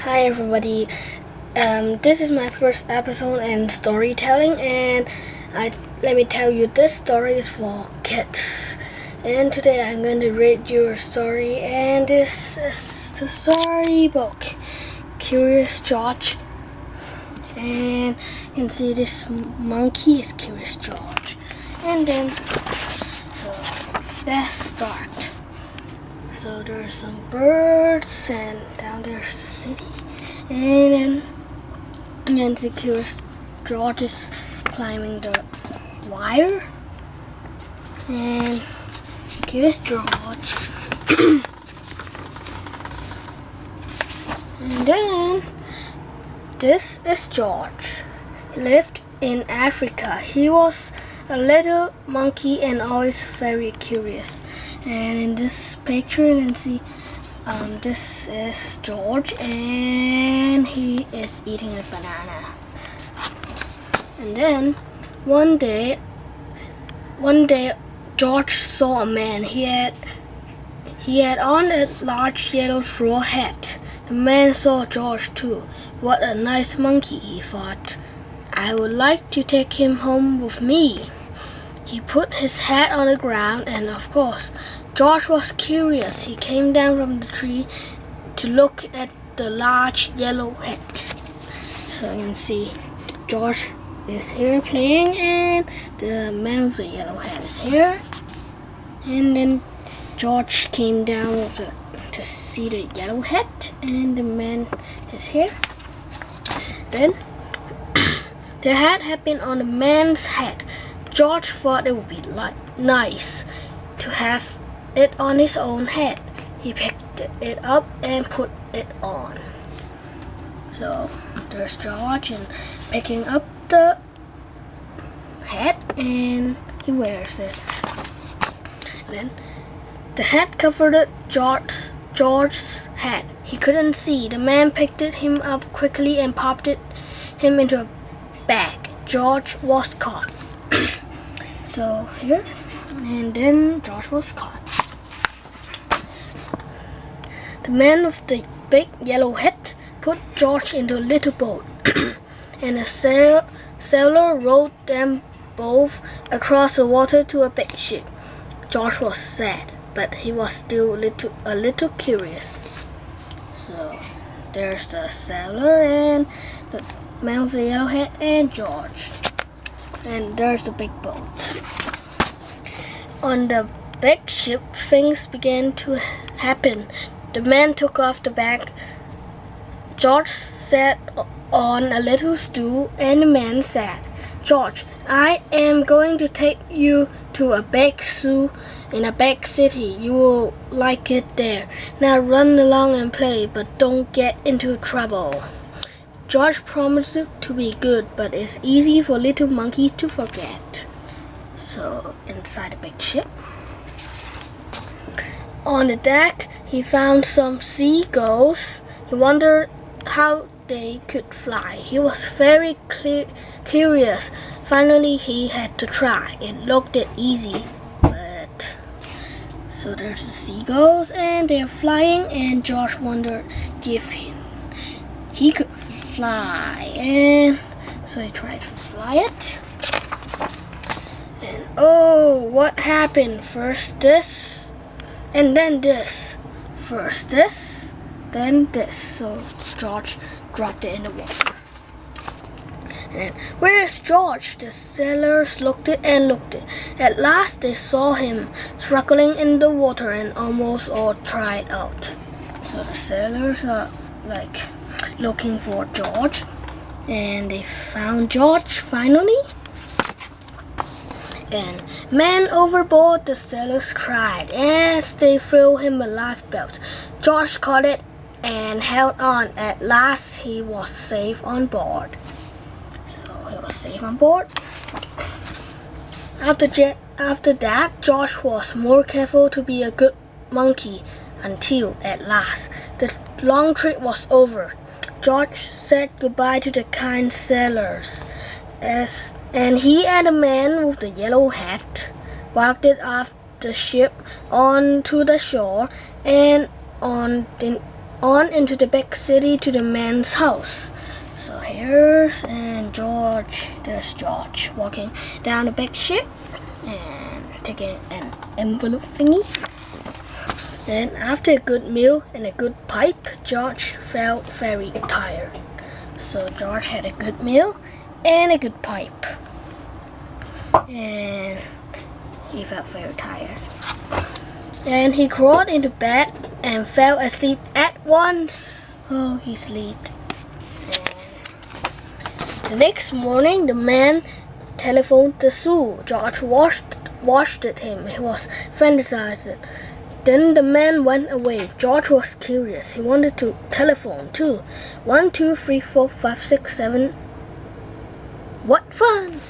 Hi everybody. This is my first episode in storytelling, and let me tell you, this story is for kids. And today I'm going to read your story, and this is the storybook, Curious George. And you can see this monkey is Curious George. And then, so let's start. So there's some birds, and down there's the city, and then the Curious George is climbing the wire, and Curious George, and then this is George. He lived in Africa. He was a little monkey and always very curious. And in this picture you can see this is George, and he is eating a banana. And then one day George saw a man. He had on a large yellow straw hat. The man saw George too. What a nice monkey, he thought. I would like to take him home with me. He put his hat on the ground, and of course, George was curious. He came down from the tree to look at the large yellow hat. So you can see George is here playing, and the man with the yellow hat is here. And then George came down to see the yellow hat, and the man is here. Then the hat had been on the man's head. George thought it would be nice to have it on his own head. He picked it up and put it on. So there's George and picking up the hat, and he wears it. Then the hat covered George's head. He couldn't see. The man picked him up quickly and popped him into a bag. George was caught. So here, and then George was caught. The man with the big yellow hat put George into a little boat, and a sailor rowed them both across the water to a big ship. George was sad, but he was still a little curious. So there's the sailor and the man with the yellow hat and George. And there's the big boat. On the big ship, things began to happen. The man took off the bag. George sat on a little stool, and the man said, "George, I am going to take you to a big zoo in a big city. You will like it there. Now run along and play, but don't get into trouble." George promised to be good, but it's easy for little monkeys to forget. So inside the big ship, on the deck, he found some seagulls. He wondered how they could fly. He was very curious. Finally, he had to try. It looked easy, but so there's the seagulls, and they're flying, and George wondered if he could fly, and so he tried to fly it. And oh, what happened? First this, and then this. First this, then this. So George dropped it in the water. And where's George? The sailors looked and looked. At last they saw him struggling in the water and almost all dried out. So the sailors are like looking for George, and they found George finally. And "Man overboard!" the sailors cried as they threw him a lifebelt. George caught it and held on. At last he was safe on board. So he was safe on board. After that, George was more careful to be a good monkey until, at last, the long trip was over. George said goodbye to the kind sailors, and he and the man with the yellow hat walked off the ship onto the shore, and on on into the big city to the man's house. So there's George walking down the big ship and taking an envelope thingy. Then after a good meal and a good pipe, George felt very tired. So George had a good meal and a good pipe. And he felt very tired. And he crawled into bed and fell asleep at once. Oh, he slept. And the next morning, the man telephoned the zoo. George watched him. He was fantasizing. Then the man went away. George was curious. He wanted to telephone too. 1, 2, 3, 4, 5, 6, 7. What fun!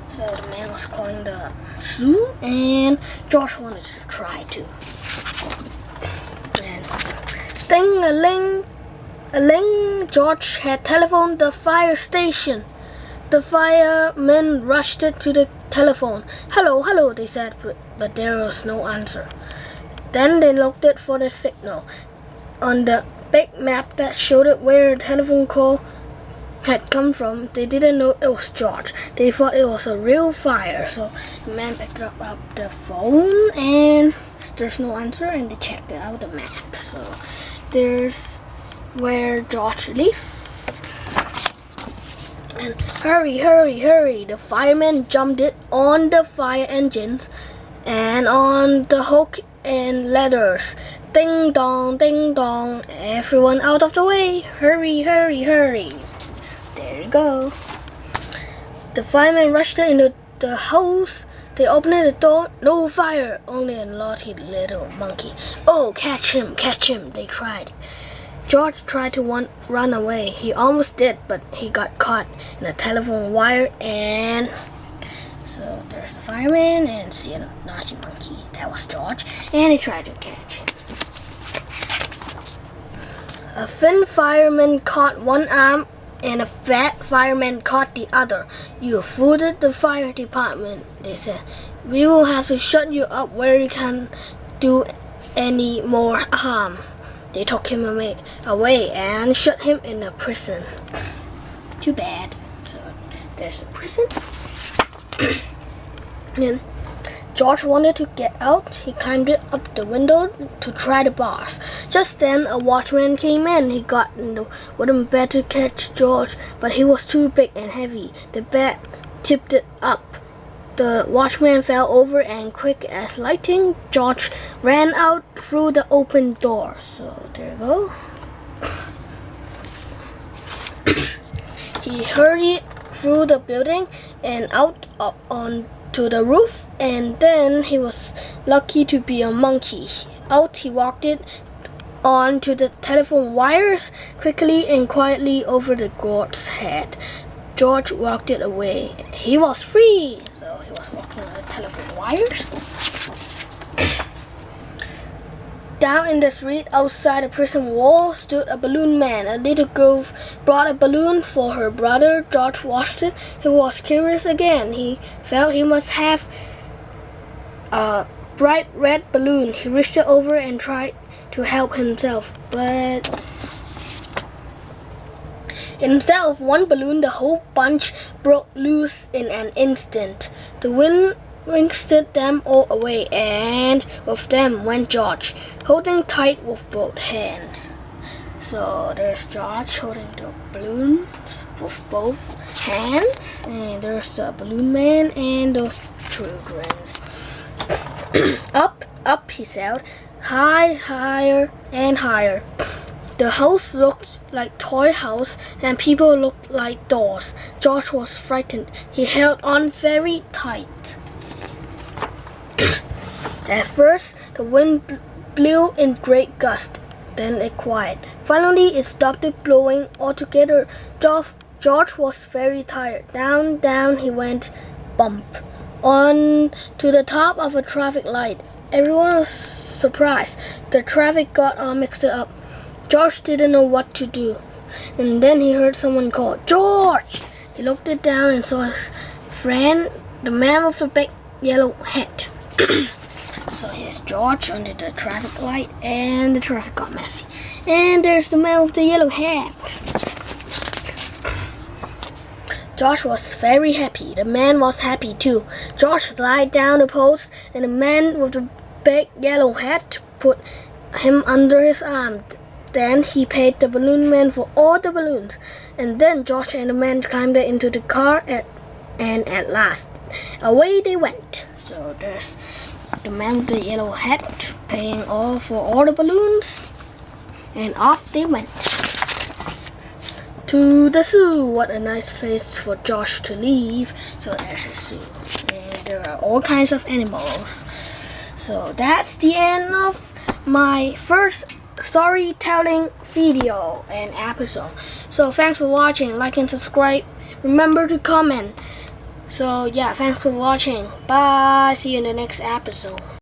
So the man was calling the zoo, and George wanted to try too. And ding-a-ling, George had telephoned the fire station. The firemen rushed to the telephone. Hello, hello, they said, but there was no answer. Then they looked for the signal on the big map that showed where the telephone call had come from. They didn't know it was George. They thought it was a real fire. So the man picked up the phone and there's no answer, and they checked out the map. So there's where George lived. And hurry, hurry, hurry! The firemen jumped on the fire engines and on the hook and ladders. Ding dong, ding dong! Everyone out of the way! Hurry, hurry, hurry! There you go. The firemen rushed into the house. They opened the door. No fire, only a naughty little monkey. Oh, catch him, they cried. George tried to run away. He almost did, but he got caught in a telephone wire, and so there's the fireman and see a naughty monkey. That was George, and he tried to catch him. A thin fireman caught one arm, and a fat fireman caught the other. You fooled the fire department, they said. We will have to shut you up where you can't do any more harm. They took him away and shut him in a prison. Too bad. So there's a prison. Then George wanted to get out. He climbed up the window to try the bars. Just then a watchman came in. He got in the wooden bed to catch George, but he was too big and heavy. The bed tipped up. The watchman fell over, and quick as lightning, George ran out through the open door. So there you go. He hurried through the building and out onto the roof, and then he was lucky to be a monkey. Out he walked onto the telephone wires quickly and quietly over the guard's head. George walked it away. He was free. So he was walking on the telephone wires. Down in the street outside the prison wall stood a balloon man. A little girl brought a balloon for her brother. George watched it. He was curious again. He felt he must have a bright red balloon. He reached over and tried to help himself, but instead of one balloon, the whole bunch broke loose in an instant. The wind whisked them all away, and with them went George, holding tight with both hands. So there's George holding the balloons with both hands, and there's the balloon man and those children. Up, up, he sailed, high, higher, and higher. The house looked like toy house, and people looked like dolls. George was frightened. He held on very tight. At first, the wind blew in great gusts. Then it quieted. Finally, it stopped blowing altogether. George was very tired. Down, down he went, bump, on to the top of a traffic light. Everyone was surprised. The traffic got all mixed up. George didn't know what to do. And then he heard someone call, George! He looked down and saw his friend, the man with the big yellow hat. So here's George under the traffic light, and the traffic got messy. And there's the man with the yellow hat. George was very happy. The man was happy too. George slid down the post, and the man with the big yellow hat put him under his arm. Then he paid the balloon man for all the balloons. And then George and the man climbed into the car, and at last, away they went. So there's the man with the yellow hat paying for all the balloons, and off they went. To the zoo. What a nice place for Josh to live. So there's a zoo, and there are all kinds of animals. So that's the end of my first storytelling video and episode. So thanks for watching. Like and subscribe. Remember to comment. So yeah, thanks for watching. Bye. See you in the next episode.